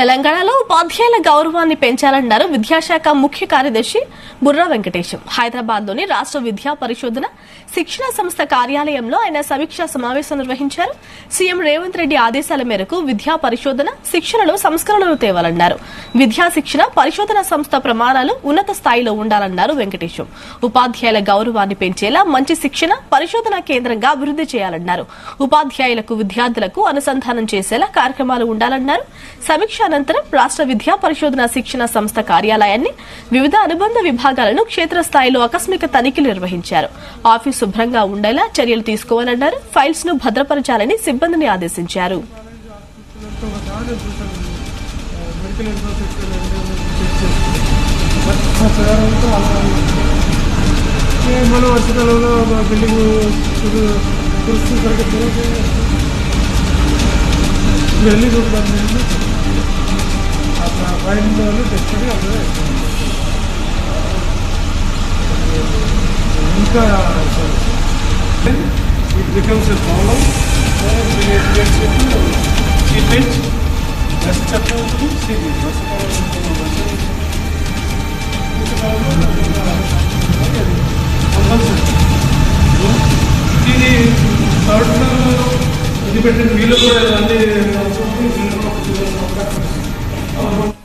తెలంగాణలో ఉపాధ్యాయుల గౌరవాన్ని పెంచాలన్నారు విద్యాశాఖ ముఖ్య కార్యదర్శి బుర్రా వెంకటేశం. హైదరాబాద్లోని రాష్ట్ర విద్యా పరిశోధన శిక్షణ సంస్థ కార్యాలయంలో ఆయన సమీక్షా సమావేశం నిర్వహించారు. సీఎం రేవంత్ రెడ్డి ఆదేశాల మేరకు విద్యా పరిశోధన శిక్షణలో సంస్కరణలు తేవాలన్నారు. విద్యా శిక్షణ పరిశోధన సంస్థ ప్రమాణాలు ఉన్నత స్థాయిలో ఉండాలన్నారు వెంకటేశం. ఉపాధ్యాయుల గౌరవాన్ని పెంచేలా మంచి శిక్షణ పరిశోధన కేంద్రంగా అభివృద్ది చేయాలన్నారు. ఉపాధ్యాయులకు విద్యార్థులకు అనుసంధానం చేసేలా కార్యక్రమాలు ఉండాలన్నారు. సమీక్ష అనంతరం రాష్ట్ర విద్యా పరిశోధన శిక్షణ సంస్థ కార్యాలయాన్ని వివిధ అనుబంధ విభాగాలను క్షేత్రస్థాయిలో ఆకస్మిక తనిఖీలు నిర్వహించారు. ఆఫీసు శుభ్రంగా ఉండేలా చర్యలు తీసుకోవాలన్నారు. ఫైల్స్ ను భద్రపరచాలని సిబ్బందిని ఆదేశించారు. ఇంకా it becomes a problem when it gets into seepage. That's chapter to seepage. ఇది థర్డ్ ఇండిపెండెంట్ వీళ్ళు కూడా అన్ని